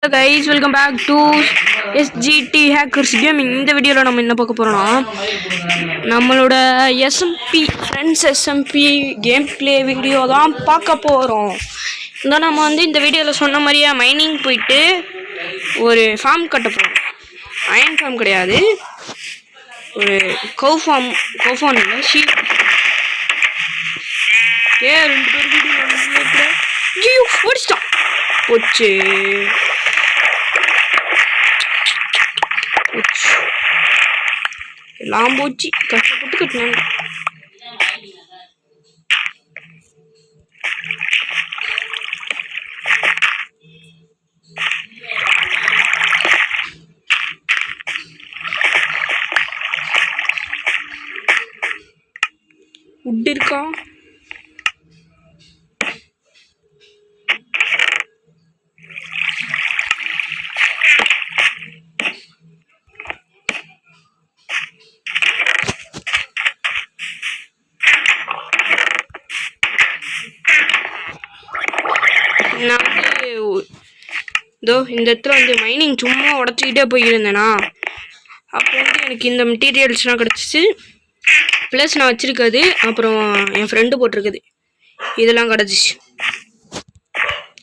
Hello guys, welcome back to SGT Hackers Gaming. இந்த வீடியோல நம்ம என்ன பார்க்க போறோம்னா நம்மளோட SMP Friends SMP game play video தான் பார்க்க போறோம். நம்ம வந்து இந்த வீடியோல சொன்ன மாதிரியே மைனிங் போயிட்டு ஒரு ஃபார்ம் கட்ட போறோம். அயன் ஃபார்ம் கிடையாது, ஒரு கவ் ஃபார்ம் இல்ல ஷீப். ரெண்டு பேர் வீடியோ ஐயோ ஓடிச்சிட்டான் போச்சு. எல்லாம் போச்சு, கஷ்டப்பட்டு கட்டினாங்க. உட் இருக்கா? நான் வந்து இந்த இடத்துல வந்து மைனிங் சும்மா உடச்சிக்கிட்டே போயிருந்தேனா, அப்போ வந்து எனக்கு இந்த மெட்டீரியல்ஸ்லாம் கிடச்சிச்சு. ப்ளஸ் நான் வச்சுருக்கிறது, அப்புறம் என் ஃப்ரெண்டு போட்டிருக்குது, இதெல்லாம் கிடச்சிச்சு.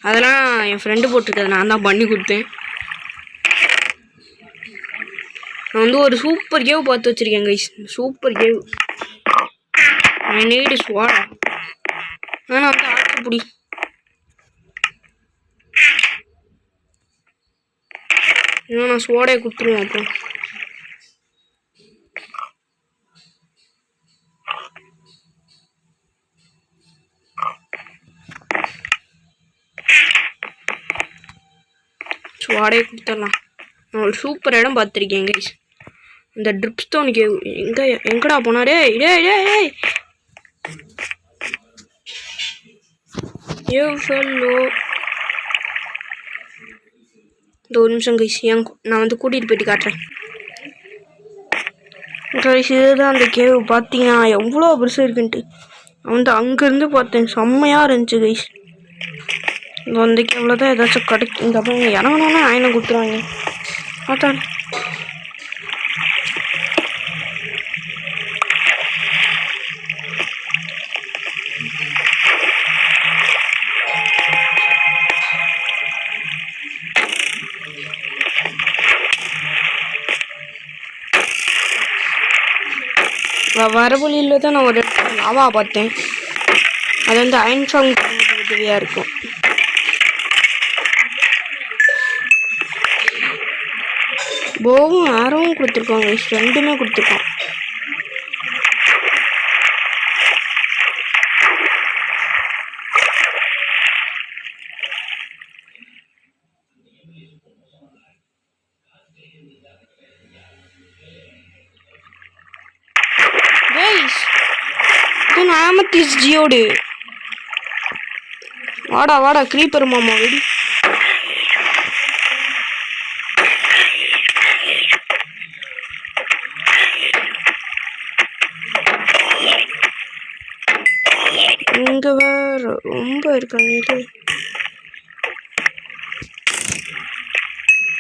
அதெல்லாம் என் ஃப்ரெண்டு போட்டிருக்கிறது நான் தான் பண்ணி கொடுத்தேன். நான் வந்து ஒரு சூப்பர் கேவ் பார்த்து வச்சுருக்கேன் கைஸ். சூப்பர் கேவ் நீடு ஸ்வாடா. ஆனால் வந்து ஆச்சப்படி இன்னும் நான் சோடையை கொடுத்துருவேன். அப்புறம் சோடையை கொடுத்துடலாம். நான் ஒரு சூப்பர் இடம் பார்த்துருக்கேன் கைஸ். இந்த ட்ரிப் ஸ்டோன் கேவ் எங்கடா போனாரே? இந்த ஒரு நிமிஷம் கைஸ், நான் வந்து கூட்டிகிட்டு போயிட்டு காட்டுறேன் கைஸ். இதுதான் அந்த கேவ். பார்த்தீங்கன்னா எவ்வளோ பெருசாக இருக்குன்ட்டு நான் வந்து அங்கேருந்து பார்த்தேன். செம்மையாக இருந்துச்சு கைஸ். அந்த கேவில் தான் ஏதாச்சும் கிடைக்கும். இந்த பையன் இறங்கணுன்னா ஆயினம் கொடுத்துருவாங்க. பார்த்தாரு வர வழியில் தான் நான் ஒரு லாவா பார்த்தேன். அது வந்து அயன் ஃபார்ம் உதவியாக இருக்கும். போவும் ஆரவும் கொடுத்துருக்கோங்க, ரெண்டுமே கொடுத்துருக்கோம். ஆமத்திஸ் ஜியோடு வாடா கிரீப்பர் மாமா வெடி. இங்க வேற ரொம்ப இருக்காங்க.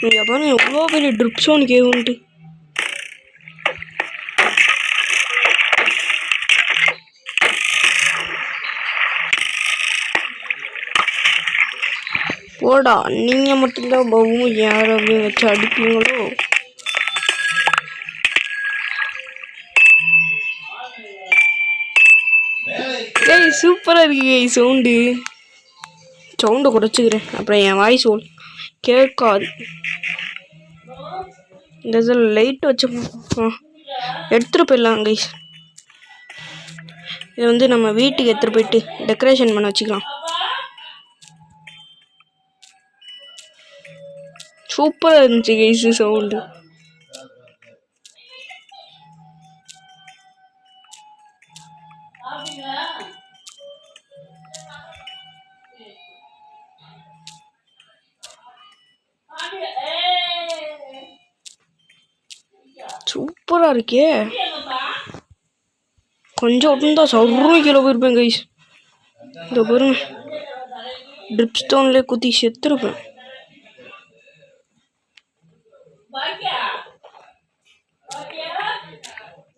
இங்க பாருங்க எவ்வளோ பெரிய ட்ரிப் ஸ்டோன் கேவ் உண்டு. போடா, நீங்க மட்டும்தான் பவும் யார் அப்படின்னு வச்சு அடிப்பீங்களோ? சூப்பரா இருக்கு சவுண்டை குறைச்சிக்கிறேன், அப்புறம் என் வாய்ஸ் கேட்காது. இந்த இதில் லைட் வச்சு எடுத்துகிட்டு போயிடலாம் கைஸ். இதை வந்து நம்ம வீட்டுக்கு எடுத்துகிட்டு போயிட்டு டெக்கரேஷன் பண்ண வச்சுக்கலாம். சூப்பராக இருந்துச்சு கைஸ் சவுண்டு. சூப்பராக இருக்கே. கொஞ்சம் விட்டுருந்தா சவுறு கிலோ போயிருப்பேன் கைஸ். இந்த பாருங்க ட்ரிப் ஸ்டோன்லேயே குத்தி செத்துருப்பேன்.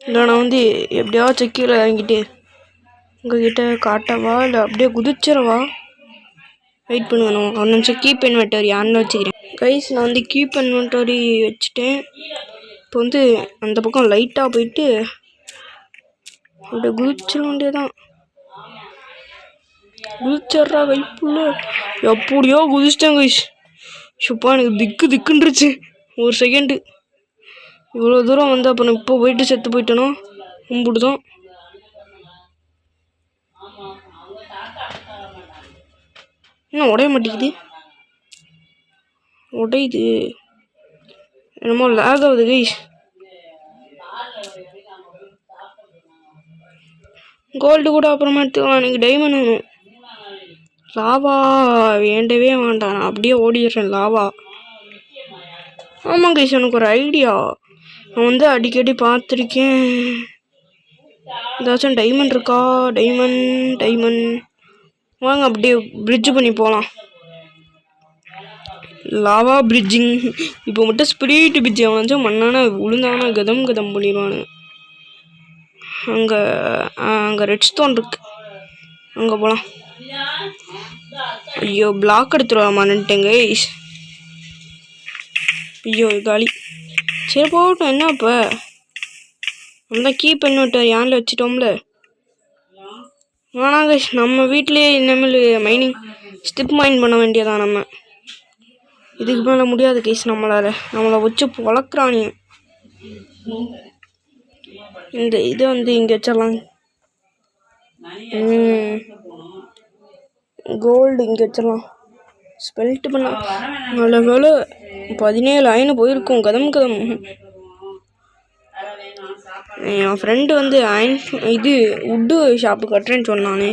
இல்லை நான் வந்து எப்படியாச்சும் கீழே இறங்கிட்டு உங்ககிட்ட காட்டவா இல்லை அப்படியே குதிச்சிடவா? வெயிட் பண்ணுவேணும் ஒரு நிமிஷம். கீப் இன்வென்டரி ஆன்னு வச்சுக்கிறேன் கைஸ். நான் வந்து கீப் இன்வென்டரி வச்சுட்டேன். இப்போ வந்து அந்த பக்கம் லைட்டாக போயிட்டு அப்படியே குதிச்சிட வேண்டியதான். குதிச்சிட்றா வைப்புள்ள எப்படியோ குதிச்சிட்டேன் கைஸ். சுப்பா எனக்கு திக்குன்றுச்சு ஒரு செகண்டு. இவ்வளோ தூரம் வந்து அப்புறம் இப்போ போயிட்டு செத்து போயிட்டேனோ கும்பிடுதான். இன்னும் உடைய மாட்டேங்குது. உடையுது என்னமோ லேக் ஆகுது கைஸ். கோல்டு கூட அப்புறமா எடுத்துக்கலாம். எனக்கு டைமண்ட் வேணும். லாவா வேண்டவே வேண்டாம். நான் அப்படியே ஓடிடுறேன் லாவா. ஆமாம் கைஸ் எனக்கு ஒரு ஐடியா. நான் வந்து அடிக்கடி பார்த்துருக்கேன். ஏதாச்சும் டைமண்ட் இருக்கா? டைமண்ட் வாங்க அப்படியே பிரிட்ஜ் பண்ணி போகலாம். Lava bridging. இப்போ மட்டும் ஸ்பிரிட் பிரிட்ஜ் அவனாச்சும் மண்ணான உளுந்தான கதம் பண்ணிடுவானு. அங்கே ரெட் ஸ்டோன் இருக்கு, அங்கே போகலாம். ஐயோ பிளாக் எடுத்துருவாமான்னுட்டேங்க. ஐயோ காலி. சரி போகட்டும், என்ன இப்போ நம்ம கீப் பண்ணிவிட்டு யானில் வச்சுட்டோம்ல. வேணாங்க நம்ம வீட்லேயே இனிமேல் மைனிங் ஸ்டிப் மைன் பண்ண வேண்டியதான். நம்ம இதுக்கு மேலே முடியாது கேஸ். நம்மளை வச்சு பொழக்கிறானே. இந்த இதை வந்து இங்கே வச்சிடலாம். கோல்டு இங்கே வச்சிடலாம். ஸ்பெல்ட் பண்ண நல்ல வேலை 17 ஆயின்னு போயிருக்கும். கதம் என் ஃப்ரெண்டு வந்து இது வுட்டு ஷாப்பு கட்டுறேன்னு சொன்னானே.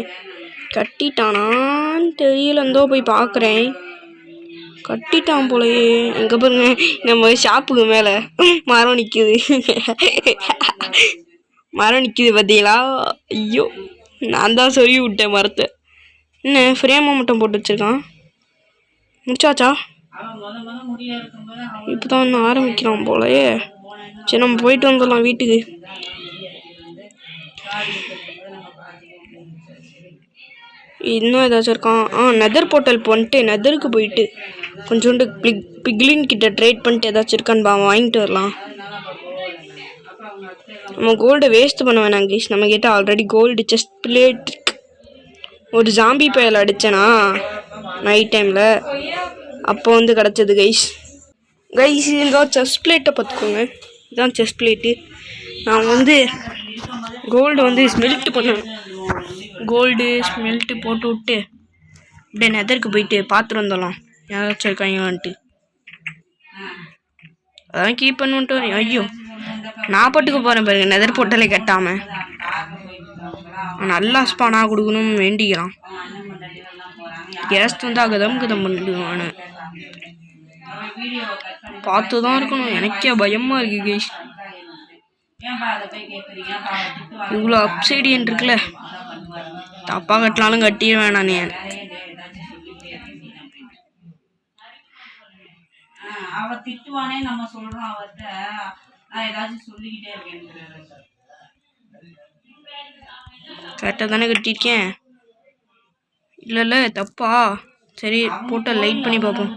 கட்டிட்டானான்னு தெரியல. இருந்தோ போய் பார்க்குறேன். கட்டிட்டான் போலயே. எங்கே பாருங்க நம்ம ஷாப்புக்கு மேலே மரம் நிற்குது. பார்த்தீங்களா? ஐயோ நான் தான் சொல்லி விட்டேன் மரத்தை. என்ன ஃப்ரேமாக மட்டும் போட்டு வச்சுருக்கான். முடிச்சாச்சா? இப்போ தான் இன்னும் ஆரம்பிக்கிறான் போலயே. சரி நம்ம போயிட்டு வந்துடலாம் வீட்டுக்கு. இன்னும் ஏதாச்சும் இருக்கான். நெதர் போர்ட்டல் பண்ணிட்டு நெதருக்கு போயிட்டு கொஞ்சோண்டு பிக்லின் கிட்ட ட்ரேட் பண்ணிட்டு ஏதாச்சும் இருக்கான்னு வாங்கிட்டு வரலாம். நம்ம கோல்டை வேஸ்ட் பண்ண வேணாம் கைஸ். நம்ம கிட்ட ஆல்ரெடி கோல்டு செஸ்ட் பிளேட் இருக்கு. ஒரு ஜாம்பி பயல் அடித்தேனா நைட் டைமில், அப்போ வந்து கிடச்சது கைஸ். இந்த செஸ்ட் பிளேட்டை பார்த்துக்கோங்க. இதுதான் செஸ்ட் பிளேட்டு. நான் வந்து கோல்டு வந்து ஸ்மெல்ட் பண்ணேன். கோல்டு ஸ்மெல்ட்டு போட்டு விட்டு அப்படியே நெதருக்கு போயிட்டு பார்த்துட்டு வந்துடலாம் யாராச்சும் இருக்காங்களான்ட்டு. அதான் கீப் பண்ணிட்டு. ஐயோ நான் பட்டுக்கு போகிறேன் பாருங்க. நெதர் போட்டாலே கட்டாமல் நல்லா ஸ்பானாக கொடுக்கணும்னு வேண்டிக்கிறான். கேஸ்ட் வந்து கதம் பண்ணிடுவானு பார்த்து தான் இருக்கணும். எனக்கே பயமாக இருக்கு கேஸ். இவ்வளோ அப்சைடியன் இருக்குல்ல, தப்பா கட்டலாலும் கட்டிடுவேன் நான். அவ திட்டுவானே நம்ம சொல்றோம் அவர்கிட்ட. நான் ஏதாச்சும் சொல்லிக்கிட்டே இருக்கேன். கரெக்டாக தானே கட்டியிருக்கேன். இல்லை தப்பா? சரி போட்டு லைட் பண்ணி பார்ப்போம்.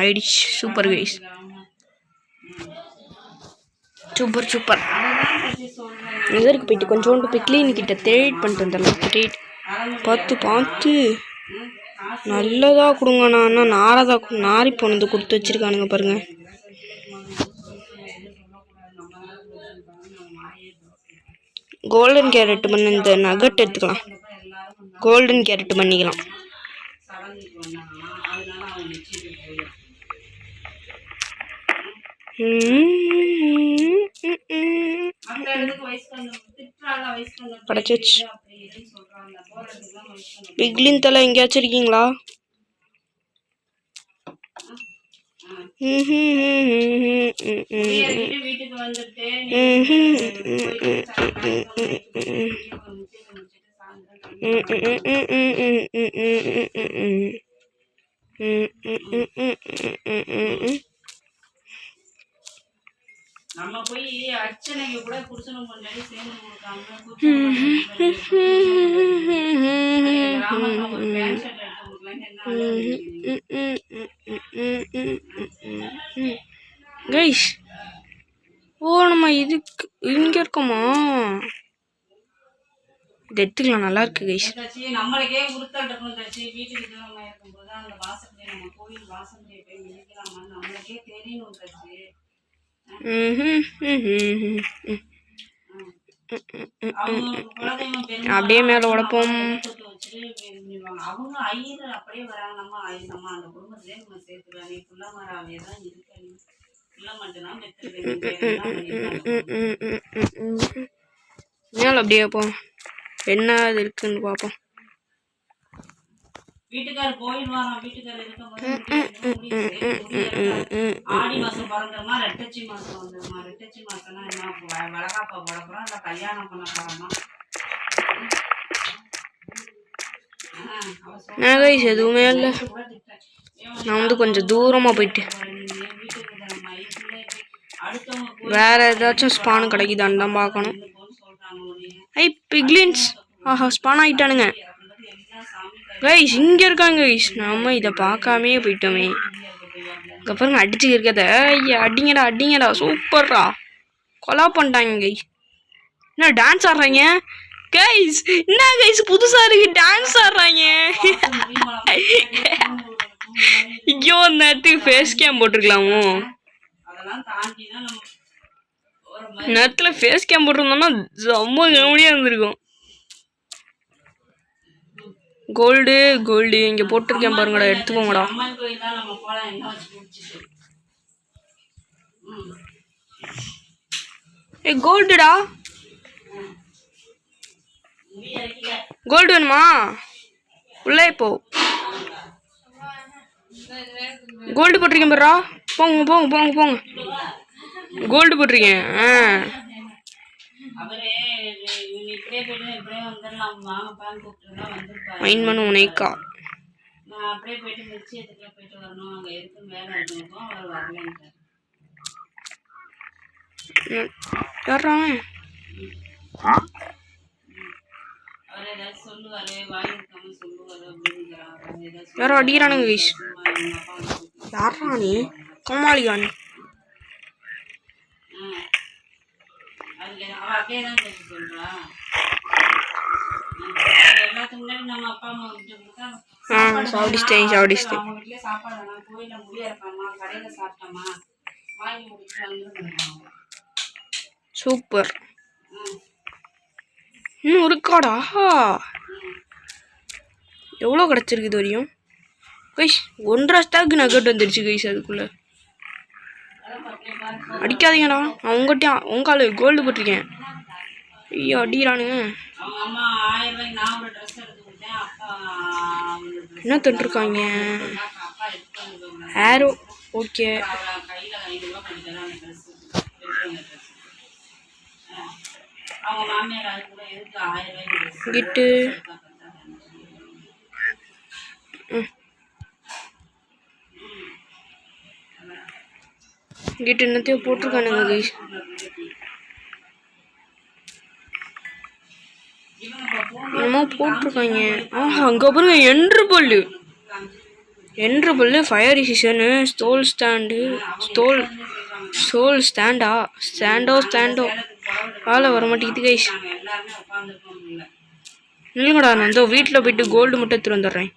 ஆயிடுச்சு. Super guys, super. நெதருக்கு போயிட்டு கொஞ்சோண்டு பிக்லின் கிட்ட ட்ரேட் பண்ணிட்டு வந்துடலாம். ட்ரேட் பார்த்து நல்லதாக கொடுங்க. நான் நாரி போனது கொடுத்து வச்சுருக்கானுங்க பாருங்க. கோல்டன் கேரட் பண்ண இந்த நகட் எடுத்துக்கலாம். கோல்டன் கேரட் பண்ணிக்கலாம். படைச்சாச்சு. பிக்லின் தலை எங்கேயாச்சும் இருக்கீங்களா? நம்ம போய் அர்ச்சனைக்கு கூட புருஷனும் கொண்டாடி சேர்ந்து கொடுக்காம கைஸ் ஓ நம்ம இதுக்கு இங்க இருக்கோமா இது எடுத்துக்கலாம் நல்லா இருக்கு கைஸ் நம்மளுக்கே உறுத்தல் இருக்கணும் தச்சு வீட்டுக்கு நம்ம இருக்கும்போது அந்த வாசப்படியை நம்ம கோயில் வாசப்படியை போய் மிதிக்கலாமான்னு நம்மளுக்கே தெரியணும் தச்சு அப்படியே மேல உடப்போம் அவங்க ஐயர் அப்படியே வராங்க நம்ம நம்ம அந்த குடும்பத்திலே நம்ம சேர்த்துக்கலாம் நீ புள்ள மாறாவே தான் இருக்க நீ புள்ள மட்டும்தான் மேல அப்படியே வைப்போம் என்ன அது இருக்குன்னு பார்ப்போம் வீட்டுக்காரர் போயிடுவாங்க வீட்டுக்காரர் இருக்கும்போது ஆடி மாசம் பிறந்துருமா ரெட்டச்சி மாசம் வந்துருமா ரெட்டச்சி மாசம்னா என்ன வளகாப்பா போட போறோம் இல்லை கல்யாணம் பண்ண போறோமா எதுவுமே இல்லை நான் வந்து கொஞ்சம் தூரமா போயிட்டு வேற ஏதாச்சும் ஸ்பான் கிடைக்குதான்னு தான் பார்க்கணும் ஐ பிக்லின்ஸ் ஆஹா ஸ்பான் ஆகிட்டானுங்க கைஸ் இங்கே இருக்காங்க கைஸ் நம்ம இதை பார்க்காமே போயிட்டோமே இங்கே பாருங்க அடிச்சு இருக்கத ஐயா அடிங்கடா அடிங்கடா சூப்பர்ரா கொலா பண்ணிட்டாங்க கைஸ் என்ன டான்ஸ் ஆடுறாங்க கைஸ் என்ன கைஸ் புதுசாக இருக்கு டான்ஸ் ஆடுறாங்க ஐயோ அந்த நேரத்துக்கு ஃபேஸ் கேம் போட்டிருக்கலாமோ நேரத்தில் ஃபேஸ் கேம் போட்டிருந்தோம்னா ரொம்ப கவனியாக இருந்திருக்கும் கோல்டு கோல்டு இங்கே போட்டிருக்கேன் பாருங்கடா எடுத்துக்கோங்கடா ஏ கோல்டுடா கோல்டு வேணுமா உள்ளே போ கோல்டு போட்டிருக்கேன் பாருடா போங்க போங்க போங்க போங்க கோல்டு போட்டிருக்கேன் மைண்ட் பண்ண உனைக்கா அப்படியே போயிட்டு நிச்சயத்துக்குள்ள போயிட்டு வரணும் அங்கே இருக்கும் வேலை இருக்கும் அவர் வரலன்ட்டார் யாரான் அவர் ஏதாச்சும் சொல்லுவாரு வாய் இருக்காம சொல்லுவாரு அப்படிங்கிறாரு யாரோ அடிக்கிறானுங்க கைஸ் யாரா நீ கமாலியான் அதுல அவ அப்படியே தான் சொல்றா எல்லாத்துக்கு முன்னாடி நம்ம அப்பா அம்மா சாப்பிடிச்சிட்டேன் அவங்க வீட்லயே சாப்பாடு வேணாம் கோயில முடியா இருக்காமா கடையில சாப்பிட்டோமா வாங்கி முடிச்சு வந்துருக்காங்க சூப்பர் இன்னும் இருக்காடா எவ்வளோ கிடச்சிருக்கு இது வரையும் கைஸ் 1.5 ஸ்டாக்கு நகட் வந்துடுச்சு கைஸ் அதுக்குள்ளே அடிக்காதீங்கடா நான் உங்கள்கிட்ட உங்கால் கோல்டு போட்டிருக்கேன் ஐயோ அடிக்கிறானுங்க என்ன தந்துருக்காங்க ஹேரோ ஓகே கிட்டு கிட்ட என்னத்தையும் போட்டிருக்கானுங்க கைஸ் என்னமோ போட்டிருக்காங்க ஆஹா அங்கே பாருங்க என்ற பல்லு ஃபயர் ரெசிஸ்டன்ட் ஸ்டோல் ஸ்டாண்டோ ஆளை வர மாட்டேங்குது கைஸ் இல்லைங்கடா நான் இந்த வீட்டில் போயிட்டு கோல்டு மட்டும் எடுத்துட்டு வந்துடுறேன்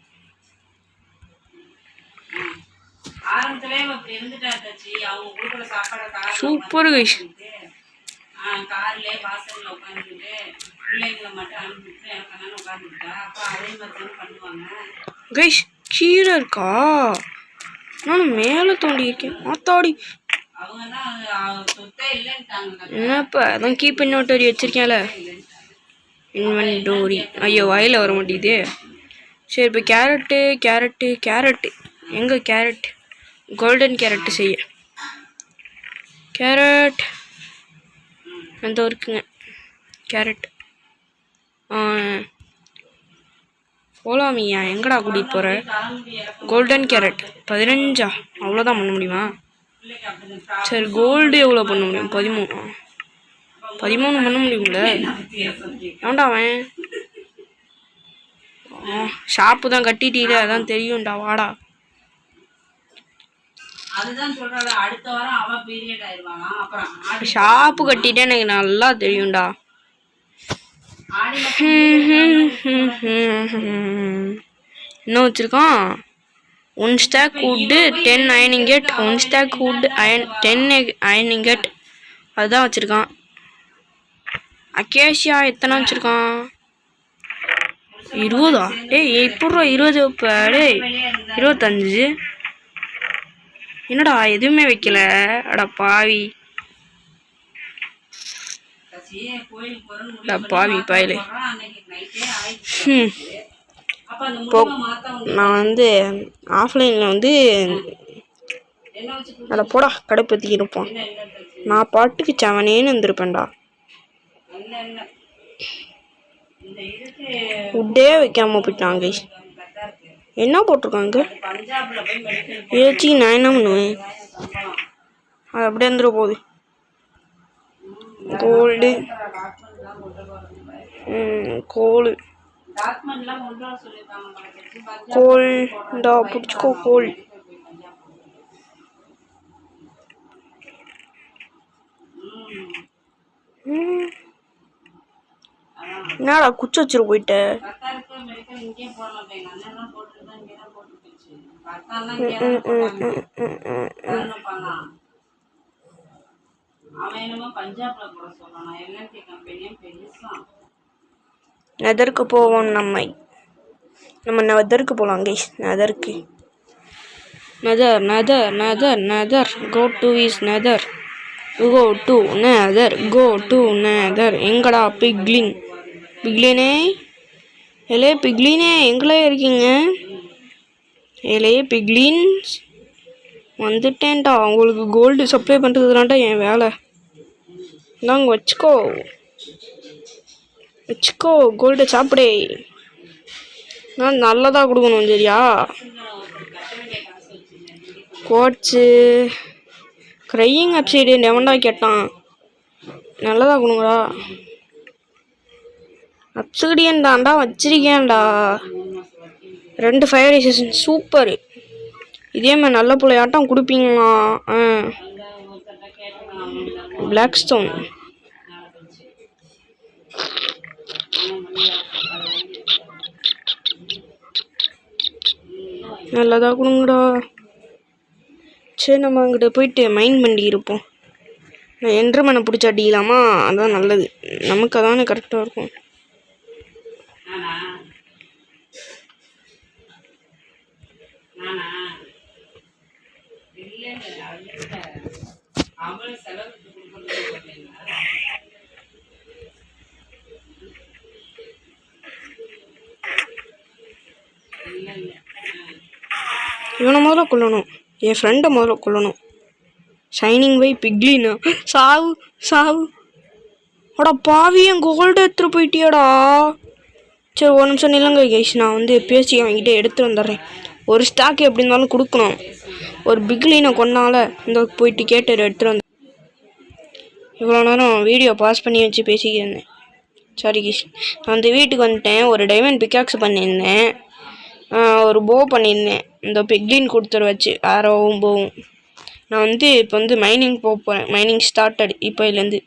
சூப்பர் கைஸ் கைஸ் கீழே இருக்கா நான் மேலே தோண்டி இருக்கேன் ஆத்தாடி என்னப்பா அதான் கீப் இன்வென்டரி வச்சிருக்கேன்ல இன்வென்டோரி ஐயோ வாயில் வர மாட்டேங்குது சரி இப்போ கேரட்டு எங்கே கேரட் கோல்டன் கேரட்டு செய்ய கேரட் அந்த இருக்குங்க கேரட் போலாமியா எங்கடா கூட்டிகிட்டு போகிற கோல்டன் கேரட் 15 அவ்வளோதான் பண்ண முடியுமா பிள்ளைக்கு அப்படி சரி கோல்டு எவ்வளோ பண்ண முடியும்? 13 பண்ண முடியும்ல? ஏன்டா அவன் ஷாப்பு தான் கட்டிட்டீல, அதான் தெரியும்டா, வாடா. அதுதான் சொல்றாரு, அடுத்த வாரம் அவ பீரியட் ஆயிடுவானா. அப்புறம் ஷாப்பு கட்டிட்டே எனக்கு நல்லா தெரியும்டா. என்ன வச்சிருக்கான்? 1 stack wood 10 ironing gate, 1 stack wood 10 ironing gate, அதுதான் வச்சிருக்கான். அக்கேஷியா எத்தனை வச்சிருக்கான்? 20. ஏய் எப்பட்றா 20 வைப்ப? டேய் 25. என்னடா எதுவுமே வைக்கல? அடா பாவி, பாவி பாயிலே. இப்போ நான் வந்து ஆஃப்லைனில் வந்து அதை போடா கடுப்பத்தி இருப்போம். நான் பாட்டுக்கு செவனேன்னு இருந்திருப்பேன்டா. உட்டே வைக்காம போயிட்டாங்க. என்ன போட்டிருக்காங்க ஏதாச்சும்? நான் என்ன பண்ணுவேன்? அது அப்படியே இருந்துட போகுது. கோல்டு கோல் கோல்டா பிடிச்சிக்கோ. கோல் என்னடா குச்சி வச்சிரு போயிட்ட? நெதருக்கு போவோம். நம்ம நெதருக்கு போகலாம் கைஸ். நெதருக்கு Nether go to is Nether, go to Nether. எங்கடா பிக்லினே? எலே பிக்லினே எங்களே இருக்கீங்க? எலே பிக்லின்ஸ் வந்துட்டேன்டா. உங்களுக்கு கோல்டு சப்ளை பண்ணுறதுனாண்டா என் வேலை. இந்தாங்க வச்சுக்கோ கோல்டை சாப்பிடே. நான் நல்லதாக கொடுக்கணும் சரியா? கோட்ஸு க்ரையிங் அப்சைடு எவன்டா கேட்டான்? நல்லதாக கொடுங்கடா. அப்சைடியன் தான்டா வச்சிருக்கேன்டா. 2 ஃபயரைசேஷன் சூப்பர். இதே மாதிரி நல்ல பிள்ளையாட்டம் கொடுப்பீங்களா? பிளாக் ஸ்டோன் நல்லதா கொடுங்கடா. சரி நம்ம அங்கிட்ட போயிட்டு மைண்ட் பண்ணி இருப்போம். நான் என்ட்ரமனை பிடிச்சி அடிக்கலாமா? அதான் நல்லது, நமக்கு அதானே கரெக்டாக இருக்கும். இவனை முதல்ல கொல்லணும், என் ஃப்ரெண்டை முதல்ல கொல்லணும். ஷைனிங் வை பிக்லினா சாவு. அடா பாவி, என் கோல்டு எடுத்துகிட்டு போயிட்டியாடா. சரி ஒரு நிமிஷம் நிலங்க கைஸ், நான் வந்து பேசி வாங்கிட்டு எடுத்துகிட்டு வந்துடுறேன். ஒரு ஸ்டாக் எப்படி இருந்தாலும் கொடுக்கணும். ஒரு பிக்லினை கொண்டால இந்த போயிட்டு கேட்டு எடுத்துகிட்டு வந்து. இவ்வளோ நேரம் வீடியோ பாஸ் பண்ணி வச்சு பேசிக்கிருந்தேன். Sorry guys. நான் அந்த வீட்டுக்கு வந்துட்டேன். ஒரு டைமண்ட் பிக்காக்ஸ் பண்ணியிருந்தேன், ஒரு போ பண்ணியிருந்தேன். இந்த பிக்லின் கொடுத்துரு வச்சு ஆரோவும் போவும். நான் வந்து இப்போ வந்து மைனிங் போகிறேன். மைனிங் ஸ்டார்டட் இப்போலேருந்து.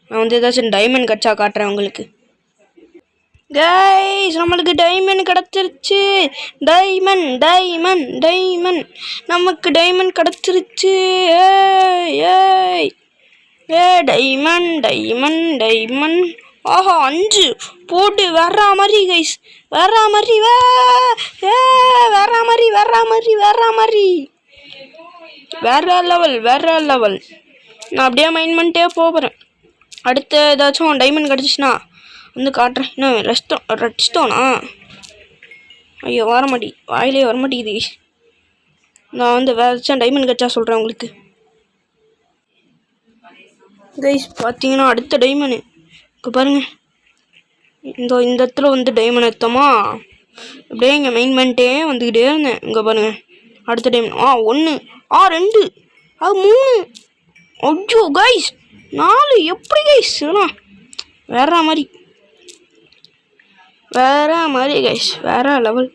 நான் வந்து ஏதாச்சும் டைமண்ட் கட்சா காட்டுறேன் உங்களுக்கு. கைஸ் நம்மளுக்கு டைமண்ட் கிடச்சிருச்சு. டைமண்ட் நமக்கு டைமண்ட் கிடச்சிருச்சு. டைமண்ட் ஆஹா 5 போட்டு வர்ற மாதிரி கைஸ். வர்ற மாதிரி வேற லெவல். நான் அப்படியே மைண்ட் பண்ணிட்டே போகிறேன். அடுத்து ஏதாச்சும் டைமண்ட் கிடச்சிச்சுன்னா வந்து காட்டுறேன். இன்னும் ரெட் ஸ்டோனா? ஐயோ வாயிலே வரமாட்டேங்குது. நான் வந்து வேறு ஏதாச்சும் டைமண்ட் கிடச்சா சொல்கிறேன் உங்களுக்கு. கைஸ் பார்த்தீங்கன்னா அடுத்த டைமண்ட் இங்கே பாருங்கள். இந்த இடத்துல வந்து டைமண்ட் எடுத்தோமா, அப்படியே இங்கே மெயின் பண்ணிட்டே வந்துக்கிட்டே இருந்தேன். இங்கே பாருங்கள் அடுத்த டைமண்ட் 1 2 அது 3. ஐயோ கைஸ் 4 எப்படி கைஸ் இதெல்லாம் வேற மாதிரி கைஸ் வேற லெவல்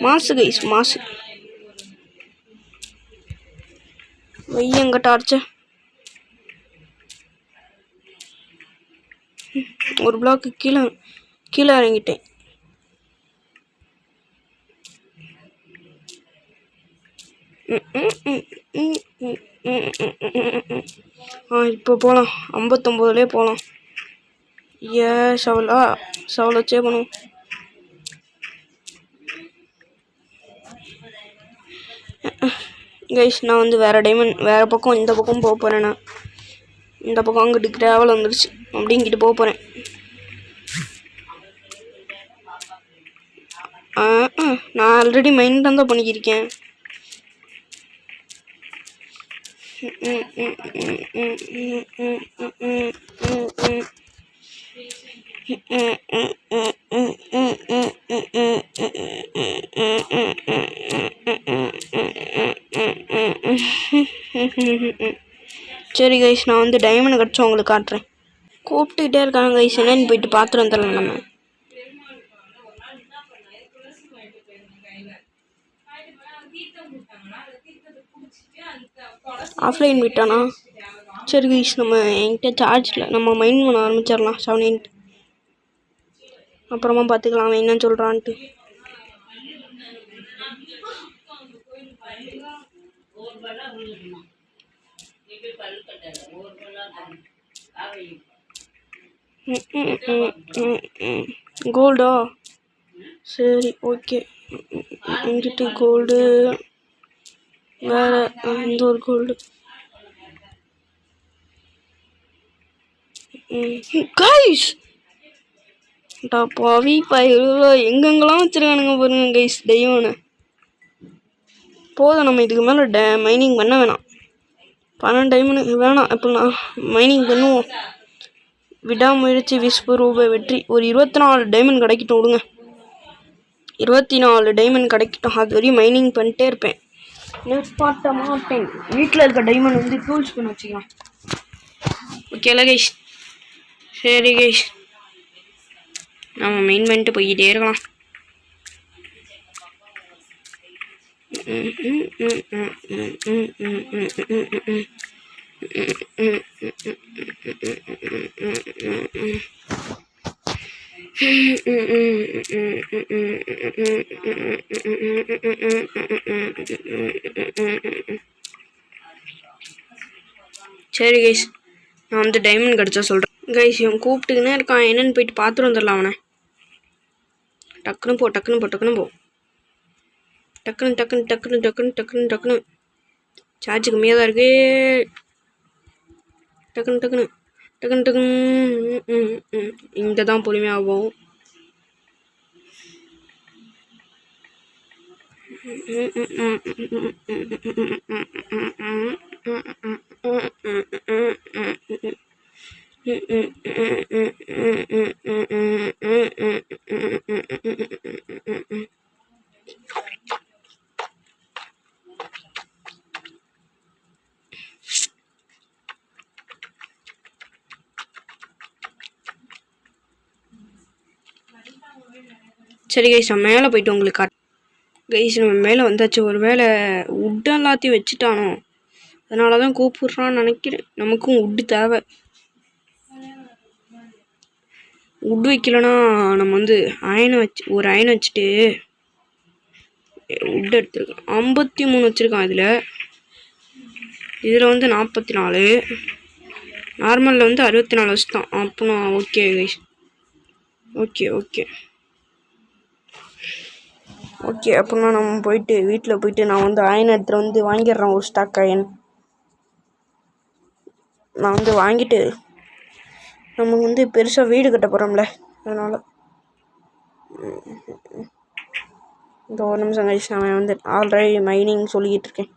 மாசு கைஸ் மாசு வையங்க டார்ச்ச ஒரு பிளாக்கு கீழே இறங்கிட்டேன். இப்போ போகலாம் 59லே போகலாம். சவலை வச்சே பண்ணுவோம். கைஸ் நான் வந்து வேறு பக்கம் இந்த பக்கம் போக போகிறேன். நான் இந்த பக்கம் அங்கிட்டு கிராவல் வந்துருச்சு அப்படிங்கிட்டு போக போகிறேன். நான் ஆல்ரெடி மைண்ட் தான் பண்ணிக்கிருக்கேன். சரி கைஸ் நான் வந்து டைமண்ட் கிடச்சா உங்களுக்கு காட்டுறேன். கூப்பிட்டுக்கிட்டே இருக்காங்க கைஸ், என்னன்னு போயிட்டு பார்த்துட்டு வந்துடலாம். நம்ம ஆஃப்லைன் விட்டானா? சரி கைஸ் நம்ம என்கிட்ட சார்ஜ் இல்லை, நம்ம மைண்ட் பண்ண ஆரம்பிச்சிடலாம். 7 அப்புறமா பார்த்துக்கலாம் அவன் என்னன்னு சொல்கிறான்ட்டு. கோல்டா? சரி ஓகே. இங்கிட்டு கோல்டு வேறு இந்த ஒரு கோல்டு. கைஸ் பாவி எங்கெங்கெல்லாம் வச்சிருக்கானுங்க பாருங்க கைஸ். தெய்வனை போதும், நம்ம இதுக்கு மேலே மைனிங் பண்ண வேணாம். 12 டைமண்ட் வேணாம். இப்போ நான் மைனிங் பண்ணுவோம். விடாமுயற்சி விஸ்வரூப வெற்றி. ஒரு 24 டைமண்ட் கிடைக்கட்டும் விடுங்க. 24 டைமண்ட் கிடைக்கட்டும். அது வரையும் மைனிங் பண்ணிட்டே இருப்பேன், நிற்பாட்ட மாட்டேன். வீட்டில் இருக்க டைமண்ட் வந்து டூல்ஸ் பண்ண வச்சுக்கலாம். ஓகேல கைஸ்? சரி கைஸ் நம்ம மெயின் பண்ணிட்டு போய்கிட்டே இருக்கலாம். சரி கைஸ் நான் வந்து டைமண்ட் கிடச்சா சொல்கிறேன். கைஸ் இவன் கூப்பிட்டுக்கினே இருக்கான், என்னென்னு போயிட்டு பார்த்துட்டு வந்துடலாம் அவனை. டக்குன்னு போ டக்குன்னு சார்ஜ் கம்மியாக தான் இருக்கு. டக்குன்னு இங்கே தான் பொறுமையாகும். சரி கைஸ் நான் மேலே போயிட்டு உங்களுக்கு காட்டு. கைஸ் நம்ம மேலே வந்தாச்சு. ஒரு வேளை உட்டு எல்லாத்தையும் வச்சுட்டானோ, அதனால தான் கூப்பிட்றான்னு நினைக்கிறேன். நமக்கும் உட்டு தேவை. உட் வைக்கலன்னா நம்ம வந்து ஒரு அயனை வச்சுட்டு உட் எடுத்துருக்கோம். 53 வச்சுருக்கான். இதில் வந்து 44, நார்மலில் வந்து 64 வச்சுட்டான். அப்போ ஓகே கைஸ், ஓகே அப்படின்னா நம்ம போயிட்டு வீட்டில் போயிட்டு நான் வந்து அயன் எடுத்துகிட்டு வந்து வாங்கிடுறேன். ஒரு ஸ்டாக் அயன் நான் வந்து வாங்கிட்டு நம்ம வந்து பெருசாக வீடு கட்ட போகிறோம்ல, அதனால் இந்த ஒரு நிமிஷம் கழிச்சு நான் வந்து ஆல்ரெடி மைனிங் சொல்லிக்கிட்டு இருக்கேன்.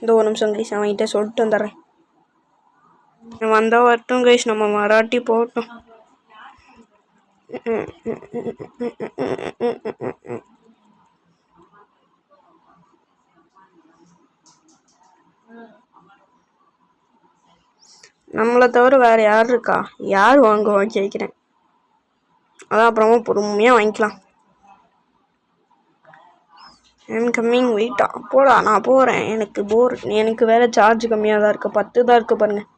இந்த ஒரு நிமிஷம் கைஸ் அவன்கிட்ட சொல்லிட்டு வந்துடுறேன். வந்தால் வரட்டும் கைஸ், நம்ம மராட்டி போகட்டும். நம்மளை தவிர வேறு யார் இருக்கா? யார் வாங்குவா கேட்குறேன். அதான் அப்புறமா பொறுமையாக வாங்கிக்கலாம். கம்மிங் வெயிட்டா போடா, நான் போகிறேன். எனக்கு போர். எனக்கு வேறு சார்ஜ் கம்மியாக தான் இருக்குது. 10 தான் இருக்குது பாருங்கள்.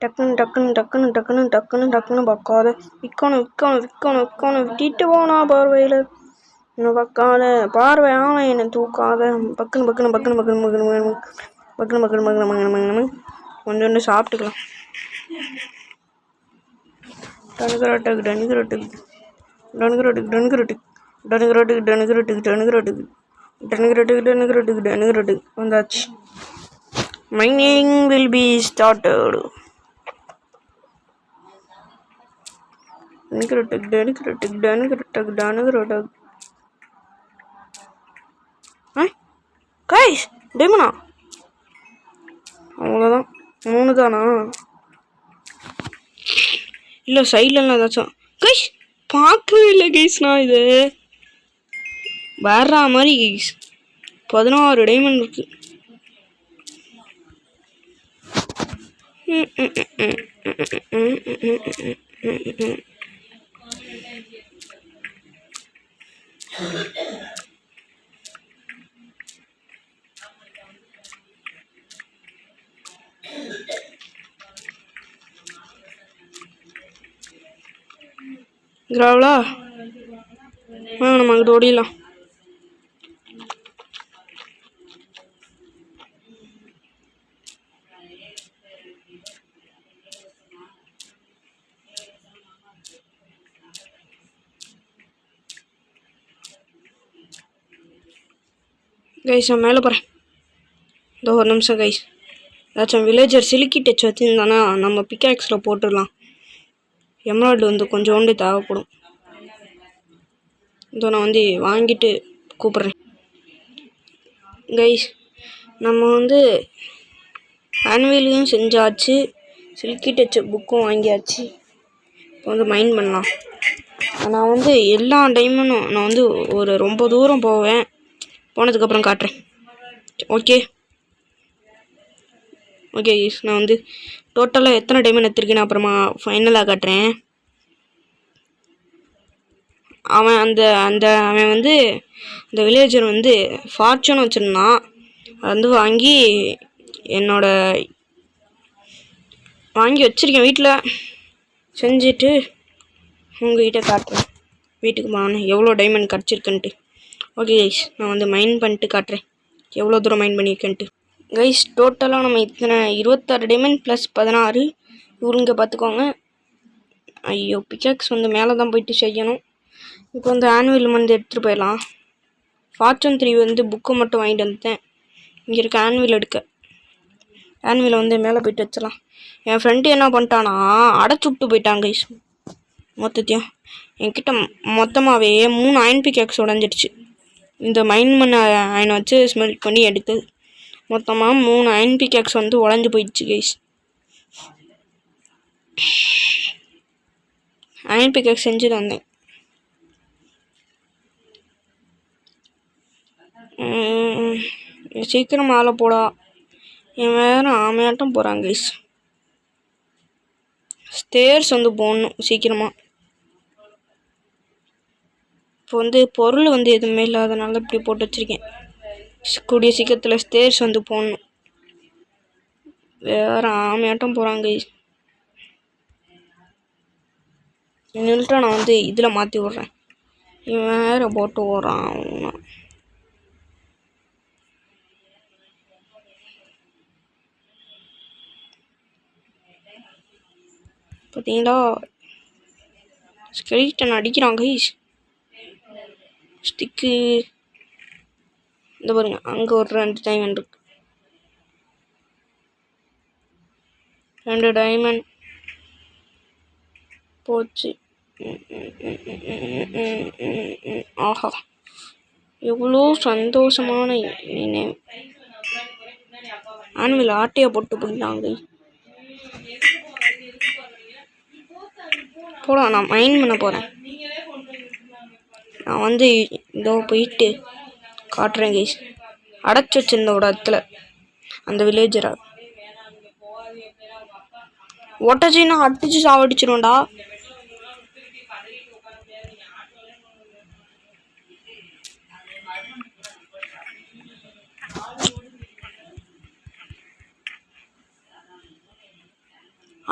டக்குன்னு டக்குன்னு டக்குன்னு டக்குன்னு டக்குன்னு டக்குன்னு பார்க்காத. விற்கணும் விட்டுட்டு போனா பார்வையில் இன்னும் பார்க்காத. பார்வை ஆவன் என்னை தூக்காத. பக்குன்னு பக்குன்னு பக்குன்னு பக்குன்னு பக்குன்னு பக்குன்னு பக்குன்னு பக்குன்னு பக்குன்னு பக்குன்னு கொஞ்சோண்டு சாப்பிட்டுக்கலாம். டனுக்குரோட்டுக்கு டனுக்குரோட்டுக்கு டனுக்குரோட்டுக்கு டனுக்குரோட்டுக்கு டனுக்குரோட்டுக்கு டனுக்குரோட்டுக்கு டனுக்குரோட்டுக்கு டனுக்குரோட்டுக்கு டனுக்குரோட்டுக்கு டனுக்குரோட்டுக்கு வந்தாச்சு. Mining will be started. டனுக்குரோட்டுக்கு டனுக்குரோட்டுக்கு டனுக்குரோட்டுக்கு டனுக்குரோட்டுக்கு. கைஸ் டேமனா அவ்வளோதான். 3 தானா? இல்லை சைட்லலாம் ஏதாச்சும். கைஸ் பார்க்கவே இல்லை கைஸ். நான் இது வேற மாதிரி கைஸ் 16 டைமண்ட் இருக்கு. கிராவலா நம்ம அங்கிட்ட ஓடிடலாம். கைஸ் நான் மேலே போகிறேன். இந்த ஒரு நிமிஷம் கைஸ். ஏதாச்சும் வில்லேஜர் சிலுக்கி டச் வச்சுருந்தானா நம்ம பிக்காக்ஸில் போட்டுடலாம். எம்ராய்டு வந்து கொஞ்சோண்டு தேவைப்படும். இதோ நான் வந்து வாங்கிட்டு கூப்பிட்றேன். கைஸ் நம்ம வந்து ஆன்வீலையும் செஞ்சாச்சு, சில்கி டச் புக்கும் வாங்கியாச்சு. இப்போ வந்து மைண்ட் பண்ணலாம். நான் வந்து எல்லா டைமண்டும் நான் வந்து ஒரு ரொம்ப தூரம் போவேன். போனதுக்கப்புறம் காட்டுறேன். ஓகே கைஸ் நான் வந்து டோட்டலாக எத்தனை டைமண்ட் எடுத்துருக்கேன்னு அப்புறமா ஃபைனலாக காட்டுறேன். அவன் அவன் வந்து அந்த வில்லேஜர் வந்து ஃபார்ச்சூன் வச்சுருந்தான். அது வந்து வாங்கி வச்சுருக்கேன் வீட்டில். செஞ்சுட்டு உங்கள்கிட்ட காட்டுறேன். வீட்டுக்கு போனேன் எவ்வளோ டைமண்ட் கிடச்சிருக்குன்ட்டு. ஓகே கைஸ் நான் வந்து மைண்ட் பண்ணிட்டு காட்டுறேன் எவ்வளோ தூரம் மைண்ட் பண்ணியிருக்கேன்ட்டு. கைஸ் டோட்டலாக நம்ம இத்தனை 26 டைமண்ட் ப்ளஸ் 16 இவருங்க பார்த்துக்கோங்க. ஐயோ பிக்காக்ஸ் வந்து மேலே தான் போயிட்டு செய்யணும். இப்போ வந்து ஆனுவல் வந்து எடுத்துகிட்டு போயிடலாம். ஃபார்ச்சூன் 3 வந்து புக்கு மட்டும் வாங்கிட்டு வந்துட்டேன். இங்கே இருக்க ஆனுவல் எடுக்க. ஆனுவலை வந்து மேலே போயிட்டு வச்சிடலாம். என் ஃப்ரெண்டு என்ன பண்ணிட்டானா அடைச்சி விட்டு போயிட்டான் கைஸ். மொத்தத்தையும் என்கிட்ட மொத்தமாகவே 3 அயன் பிக்காக்ஸ் உடஞ்சிடுச்சு. இந்த மைண்ட் பண்ண அயனை வச்சு ஸ்மெல்ட் பண்ணி எடுத்து மொத்தமாக 3 அயன் பிக்காக்ஸ் வந்து உடஞ்சி போயிடுச்சு கைஸ். அயன் பிக்காக்ஸ் செஞ்சுட்டு வந்தேன். சீக்கிரம் மேலே போடா. என் வேறு ஆமையாட்டம் போகிறாங்க கைஸ். ஸ்டேர்ஸ் வந்து போடணும் சீக்கிரமாக. இப்போ வந்து பொருள் வந்து எதுவுமே இல்லாதனால இப்படி போட்டு வச்சுருக்கேன். கூடிய சீக்கிரத்தில் ஸ்டேர்ஸ் வந்து போடணும். வேறு ஆமையாட்டம் போகிறாங்க கைஸ். நின்றுட்டு நான் வந்து இதில் மாற்றி விட்றேன். இவன் வேறு போட்டு விட்றான். பார்த்தீங்களா ஸ்கெலிட்டன் அடிக்கிறான் கைஸ். ஸ்டிக்கு இந்த பாருங்க அங்கே ஒரு 2 டைமண்ட் இருக்கு. 2 டைமண்ட் போச்சு. ஆஹா எவ்வளோ சந்தோஷமான நினைவு. ஆனுவல் ஆட்டையை போட்டு போயிட்டாங்க. போலாம், நான் மைண்ட் பண்ண போகிறேன். நான் வந்து இதோ போயிட்டு காட்டுறேன் கைஸ். அடைச்சி வச்சிருந்த ஒரு இடத்துல அந்த வில்லேஜரை ஒட்டச்சின்னா அடிச்சு சாவடிச்சிருவோண்டா.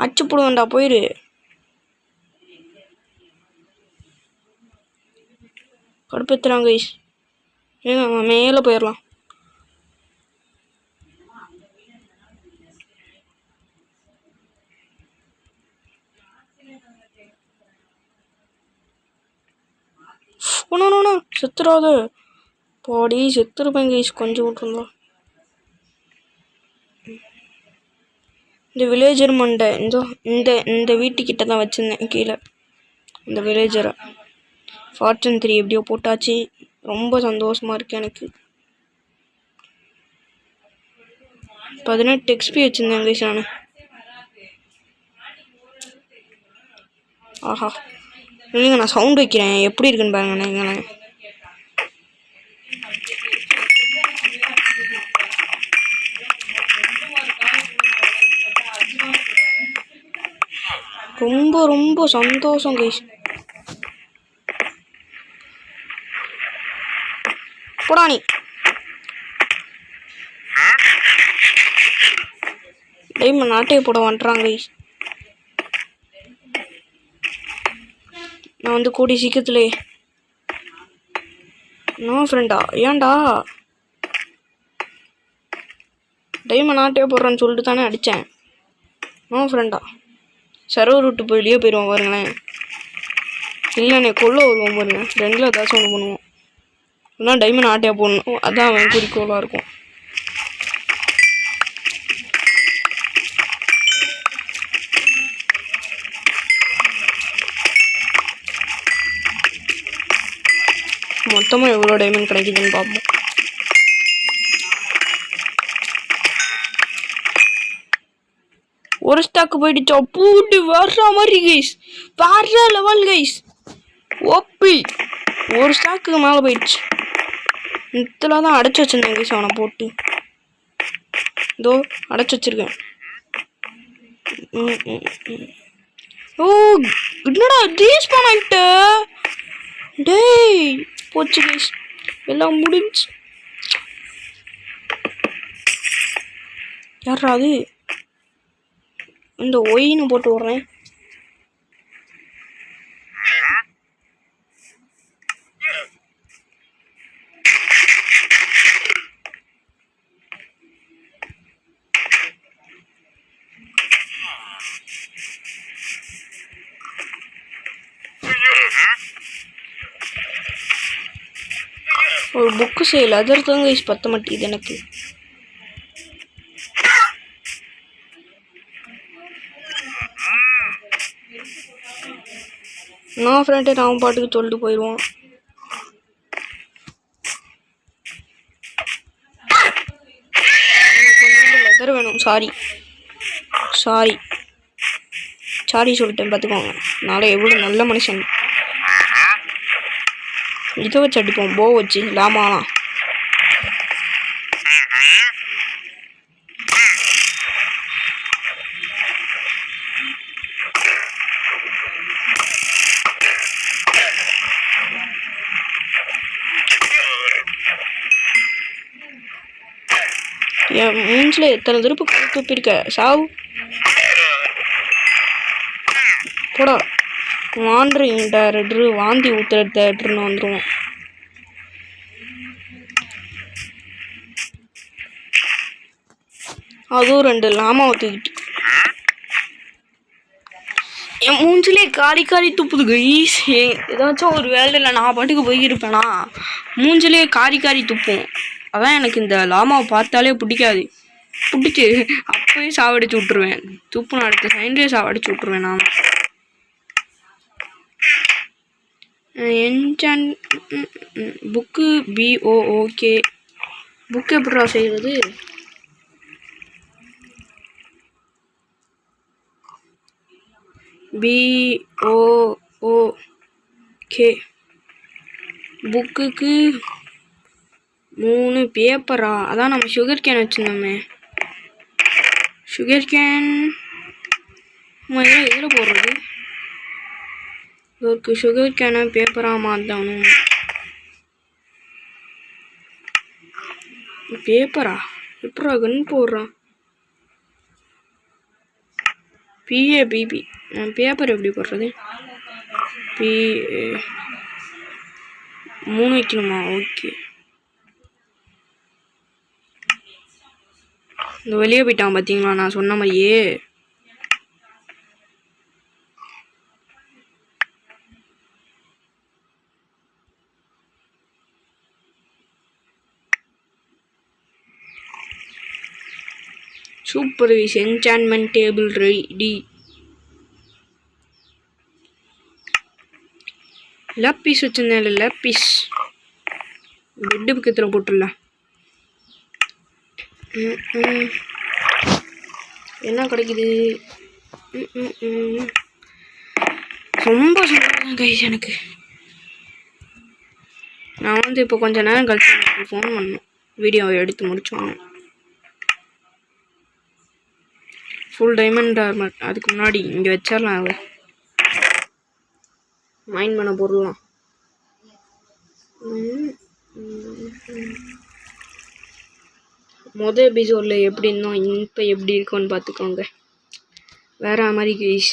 அச்சு போடுவேன்டா, போயிரு. கடுப்பேத்துறாங்க கைஸ். ஏங்க மேலே போயிடலாம். ஒன்று செத்துறாது பாடி, செத்துருப்பேன் கைஸ். கொஞ்சம் விட்டுருந்தோம். இந்த வில்லேஜர் மண்டை இந்த இந்த இந்த வீட்டுக்கிட்ட தான் வச்சுருந்தேன் கீழே. இந்த வில்லேஜரை ஃபார்ச்சூன் 3 எப்படியோ போட்டாச்சு. ரொம்ப சந்தோஷமாக இருக்கு எனக்கு. 18 XP வச்சுருந்தேன் கைஸ் நான். ஆஹா இல்லைங்க, நான் சவுண்ட் வைக்கிறேன் எப்படி இருக்குன்னு பாருங்க. நீங்களே ரொம்ப ரொம்ப சந்தோஷம் கைஸ். போடா நீ. டைமண்ட் நாட்டையே போட வந்துட்டாங்க கைஸ். நான் வந்து கூடி சீக்கிரத்துலே நோ ஃப்ரெண்டா. ஏன்டா டைமண்ட் நாட்டையே போடுறேன்னு சொல்லிட்டு தானே அடித்தேன். நோ ஃப்ரெண்டா. சர்வர் விட்டு போய் வெளியே போயிடுவோம் பாருங்களேன். இல்லைண்ணே கொள்ள வருவோம் பாருங்க. ரெண்டில் ஏதாச்சும் ஒன்று பண்ணுவோம். இல்லைனா டைமண்ட் ஆட்டையாக போடணும். அதான் அவன் குறிக்கோளாக இருக்கும். மொத்தமாக எவ்வளோ டைமண்ட் கிடைக்குதுன்னு பார்ப்போம். ஒரு ஸ்டாக்கு போயிடுச்சா பூட்டு வர்ற மாதிரி கைஸ். வர்ற லெவல் கைஸ். ஓப்பி ஒரு ஸ்டாக்கு மேலே போயிடுச்சு. இதில் தான் அடைச்சி வச்சிருந்தேன் கைஸ். அவனை போட்டு இதோ அடைச்சி வச்சிருக்கேன். ஓ என்னடா ரீஸ்பான் ஆகிட்டு. டேய் போச்சு கைஸ், எல்லாம் முடிஞ்சு. யாரா அது? இந்த ஒயின்னு போட்டு விட்றேன். ஒரு புக்கு செய்யல, அதற்கு கைஸ் பத்த மாட்டேங்குது எனக்கு. நான் ஃப்ரெண்டே நான் பாட்டுக்கு சொல்லிட்டு போயிடுவோம். கொஞ்சம் லெதர் வேணும். சாரி சாரி சாரி சொல்லிட்டேன் பார்த்துக்கோங்க. நாளை எவ்வளோ நல்ல மனுஷன். இதை வச்சு அடிப்போம், போ வச்சு லாமாலாம். என் மூஞ்சில் எத்தனை திருப்பு கை துப்பிருக்க. சாவு போடா. வாண்டுறீங்க டேரக்டரு, வாந்தி ஊற்றுற டேரக்டர்னு வந்துடுவோம். அதுவும் 2 லாமா ஊற்றிக்கிட்டு என் மூஞ்சிலே காரி காரி துப்புது கைஸ். ஏதாச்சும் ஒரு வேலையில் நான் பாட்டுக்கு போயிருப்பேனா மூஞ்சிலே காரி காரி துப்பும். அதான் எனக்கு இந்த லாமாவை பார்த்தாலே பிடிக்காது. பிடிச்சி அப்பயே சாவடிச்சு விட்ருவேன். துப்புன்னு அடுத்த சைன்லேயே சாவடிச்சு விட்ருவேன் நான். என்ஜான் புக்கு ஓகே. புக்கு எப்படா செய்வது? BOOK புக்குக்கு 3 பேப்பரா? அதான் நம்ம சுகர் கேன் வச்சுருந்தோமே. சுகர் கேன் எதில் போடுறது? ஒரு சுகர் கேனை பேப்பராக மாற்றணும். பேப்பரா எப்படா கன் போடுறான்? PABB பேப்பர் எப்படி போடுறது? 3 வைக்கணுமா? ஓகே. இந்த வெளியே போயிட்டான் பார்த்தீங்களா நான் சொன்ன மாதிரியே. Super guys, enchantment table ready. Lapis வச்சிருந்தேன், லேப்பீஸ் பெட்டு பக்கத்தில் போட்டுடலாம். என்ன கிடைக்குது? ரொம்ப சந்தோஷம் கைஸ் எனக்கு. நான் வந்து இப்போ கொஞ்ச நேரம் கழிச்சு ஃபோன் பண்ணேன், வீடியோவை எடுத்து முடிச்சோன்னு. Full diamond armour. அதுக்கு முன்னாடி இங்கே வச்சிடலாம். அதை மைண்ட் பண்ண பொருளாம். மொதல் எபிசோடில் எப்படி இருந்தோம், இப்போ எப்படி இருக்குன்னு பார்த்துக்கோங்க. வேற மாதிரி கைஸ்,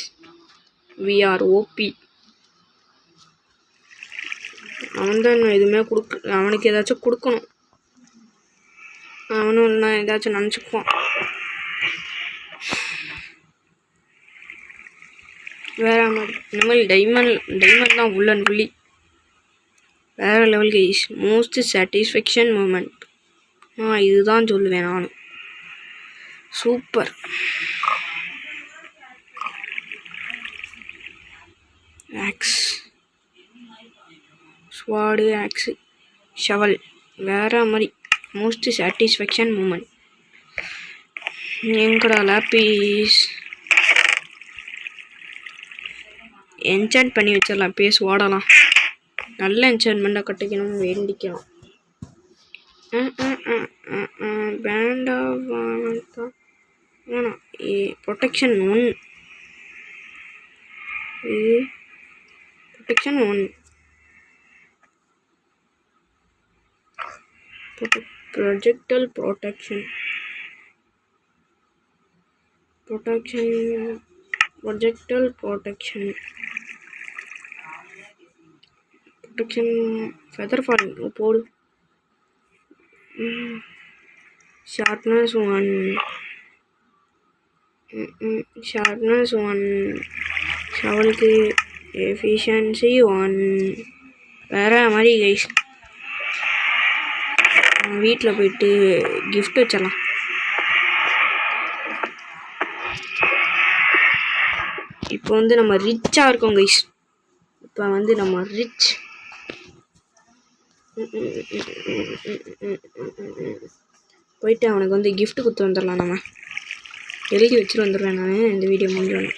விஆர் ஓபி. அவன் தான் இன்னும் எதுவுமே அவனுக்கு ஏதாச்சும் கொடுக்கணும். அவனும் இல்லைனா ஏதாச்சும் நினச்சிக்குவான். வேற மாதிரி இந்த மாதிரி டைமண்ட் தான் உள்ளன் புள்ளி. வேற level guys, most satisfaction moment. இதுதான் சொல்லுவேன் நான். Super. Axe, sword, axe, shovel. வேற மாதிரி மோஸ்ட் சாட்டிஸ்ஃபேக்ஷன் மூமெண்ட். எங்கடா லேப்பீஸ்? என்சாண்ட் பண்ணி வச்சிடலாம், பேஸ் ஓடலாம். நல்ல என்சான்மெண்ட்டாக கட்டிக்கணும், வேண்டிக்கலாம். பேண்டா வேணாம். Protection 1. Protection 1. Projectile protection projectile protection feather falling போடு. ஷார்ப்னஸ் 1. ஷார்ப்னஸ் 1. ஷவலுக்கு எஃபிஷியன்சி 1. வேற மாதிரி கைஸ். வீட்டில் போயிட்டு கிஃப்ட் வச்சிடலாம். இப்போ வந்து நம்ம ரிச்சாக இருக்கோம் கைஸ். இப்போ வந்து நம்ம ரிச். போயிட்டு அவனுக்கு வந்து கிஃப்ட் கொடுத்து வந்துடலாம். நம்ம எழுதி வச்சுட்டு வந்துடுவேன் நான் இந்த வீடியோ முடிஞ்சோன்னு.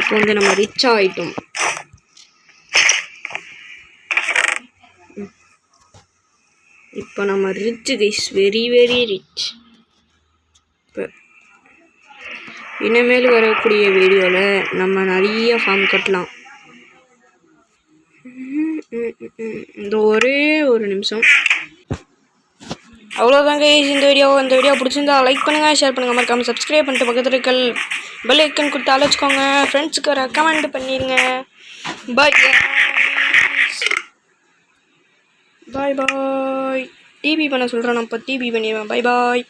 இப்போ வந்து நம்ம ரிச்சாக ஆகிட்டோம். இப்போ நம்ம rich guys, very very rich. இப்போ இனிமேல் வரக்கூடிய வீடியோவில் நம்ம நிறைய ஃபார்ம் கட்டலாம். இந்த ஒரே ஒரு நிமிஷம். அவ்வளோதாங்க இந்த வீடியோ பிடிச்சிருந்தா லைக் பண்ணுங்கள், ஷேர் பண்ணுங்கள், மறக்காமல் சப்ஸ்கிரைப் பண்ணிட்டு பக்கத்தில் இருக்க பெல் ஐக்கன் கொடுத்து அழைச்சிக்கோங்க. ஃப்ரெண்ட்ஸுக்கு ரெக்கமெண்ட் பண்ணிடுங்க. பாய் பாய் பாய். டிபி பண்ண சொல்கிறேன், நான் இப்போ டிபி பண்ணிடுவேன். பாய் பாய்.